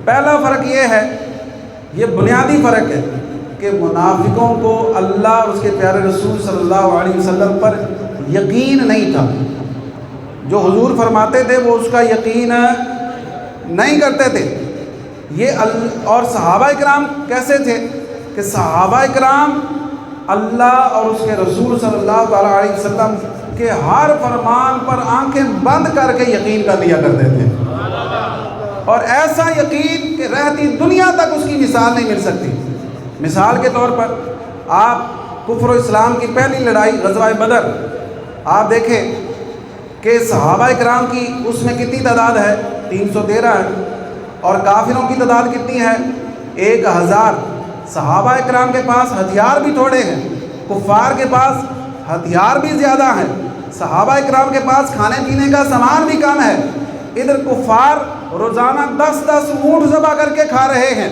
پہلا فرق یہ ہے، یہ بنیادی فرق ہے کہ منافقوں کو اللہ اور اس کے پیارے رسول صلی اللہ علیہ وسلم پر یقین نہیں تھا۔ جو حضور فرماتے تھے وہ اس کا یقین نہیں کرتے تھے۔ اور صحابہ کرام کیسے تھے کہ صحابہ کرام اللہ اور اس کے رسول صلی اللہ تعالیٰ علیہ وسلم کے ہر فرمان پر آنکھیں بند کر کے یقین کر لیا کرتے تھے، اور ایسا یقین کہ رہتی دنیا تک اس کی مثال نہیں مل سکتی۔ مثال کے طور پر آپ کفر و اسلام کی پہلی لڑائی غزوہ بدر آپ دیکھیں کہ صحابہ کرام کی اس میں کتنی تعداد ہے؟ 313 ہے، اور کافروں کی تعداد کتنی ہے؟ 1000۔ صحابہ کرام کے پاس ہتھیار بھی تھوڑے ہیں، کفار کے پاس ہتھیار بھی زیادہ ہیں، صحابہ کرام کے پاس کھانے پینے کا سامان بھی کم ہے۔ ادھر کفار روزانہ 10 اونٹ ذبح کر کے کھا رہے ہیں۔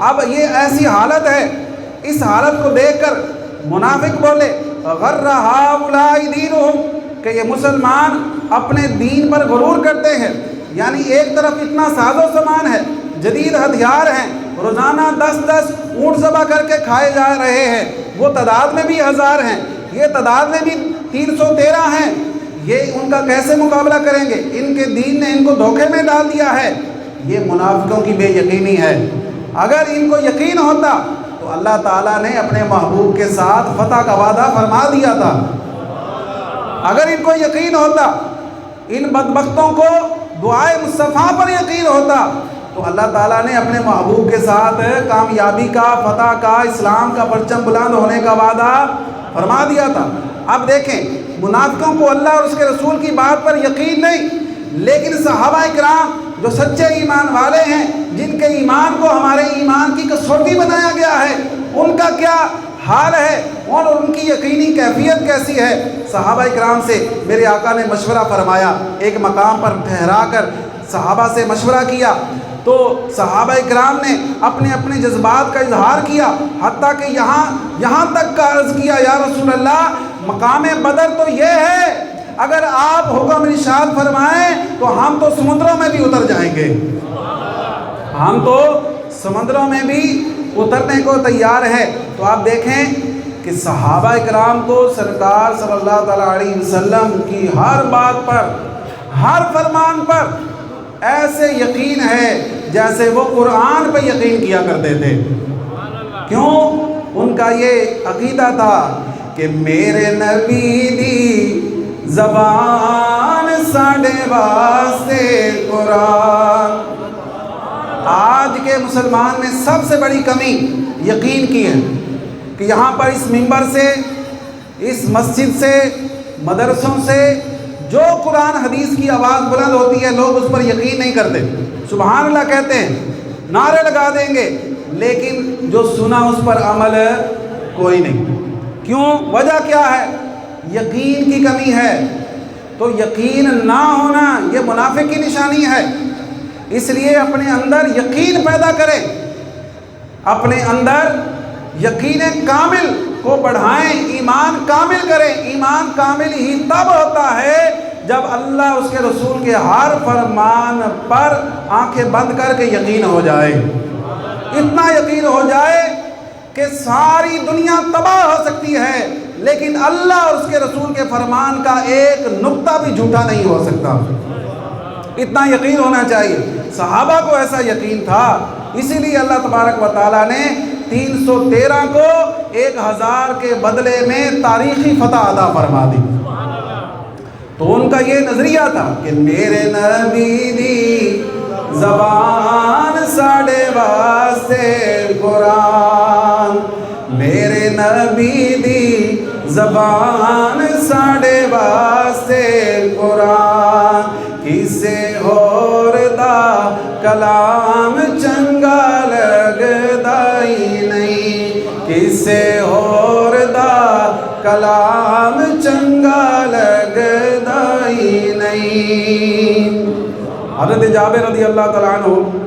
اب یہ ایسی حالت ہے، اس حالت کو دیکھ کر منافق بولے غر ہؤلاء دینہم، کہ یہ مسلمان اپنے دین پر غرور کرتے ہیں۔ یعنی ایک طرف اتنا ساز و سامان ہے، جدید ہتھیار ہیں، روزانہ 10 اونٹ ذبح کر کے کھائے جا رہے ہیں، وہ تعداد میں بھی 1000 ہیں، یہ تعداد میں بھی 313 ہیں، یہ ان کا کیسے مقابلہ کریں گے؟ ان کے دین نے ان کو دھوکے میں ڈال دیا ہے۔ یہ منافقوں کی بے یقینی ہے۔ اگر ان کو یقین ہوتا تو اللہ تعالیٰ نے اپنے محبوب کے ساتھ فتح کا وعدہ فرما دیا تھا۔ اگر ان کو یقین ہوتا، ان بدبختوں کو دعائے مصطفیٰ پر یقین ہوتا، تو اللہ تعالیٰ نے اپنے محبوب کے ساتھ کامیابی کا، فتح کا، اسلام کا پرچم بلند ہونے کا وعدہ فرما دیا تھا۔ اب دیکھیں، منافقوں کو اللہ اور اس کے رسول کی بات پر یقین نہیں، لیکن صحابہ کرام جو سچے ایمان والے ہیں، جن کے ایمان کو ہمارے ایمان کی کسوٹی بنایا گیا ہے، ان کا کیا حال ہے اور ان کی یقینی کیفیت کیسی ہے؟ صحابہ کرام سے میرے آقا نے مشورہ فرمایا، ایک مقام پر ٹھہرا کر صحابہ سے مشورہ کیا، تو صحابہ کرام نے اپنے اپنے جذبات کا اظہار کیا، حتیٰ کہ یہاں تک کا عرض کیا، یا رسول اللہ، مقام بدر تو یہ ہے، اگر آپ حکم ارشاد فرمائیں تو ہم تو سمندروں میں بھی اتر جائیں گے، ہم تو سمندروں میں بھی اترنے کو تیار ہے۔ تو آپ دیکھیں کہ صحابہ کرام کو سرکار صلی اللہ تعالیٰ علیہ وسلم کی ہر بات پر، ہر فرمان پر ایسے یقین ہے جیسے وہ قرآن پہ یقین کیا کرتے تھے۔ کیوں؟ ان کا یہ عقیدہ تھا کہ میرے نبی دی زبان ساڈے واسطے قرآن۔ آج کے مسلمان میں سب سے بڑی کمی یقین کی ہے کہ یہاں پر اس منبر سے، اس مسجد سے، مدرسوں سے جو قرآن حدیث کی آواز بلند ہوتی ہے، لوگ اس پر یقین نہیں کرتے، سبحان اللہ کہتے ہیں، نعرے لگا دیں گے، لیکن جو سنا اس پر عمل کوئی نہیں۔ کیوں؟ وجہ کیا ہے؟ یقین کی کمی ہے۔ تو یقین نہ ہونا یہ منافق کی نشانی ہے۔ اس لیے اپنے اندر یقین پیدا کریں، اپنے اندر یقین کامل کو بڑھائیں، ایمان کامل کریں۔ ایمان کامل ہی تب ہوتا ہے جب اللہ اس کے رسول کے ہر فرمان پر آنکھیں بند کر کے یقین ہو جائے، اتنا یقین ہو جائے کہ ساری دنیا تباہ ہو سکتی ہے، لیکن اللہ اور اس کے رسول کے فرمان کا ایک نقطہ بھی جھوٹا نہیں ہو سکتا، اتنا یقین ہونا چاہیے۔ صحابہ کو ایسا یقین تھا، اسی لیے اللہ تبارک و تعالیٰ نے 313 کو 1000 کے بدلے میں تاریخی فتح عطا فرما دی۔ تو ان کا یہ نظریہ تھا کہ میرے نبی دی زبان ساڈے واسطے قرآن، میرے نبی دی زبان ساڈے واسطے قرآن، کسے ہور دا کلام چنگا لگدا ہی نہیں، کسے ہور دا کلام چنگا لگدا ہی نہیں۔ حضرت جابر رضی اللہ تعالیٰ عنہ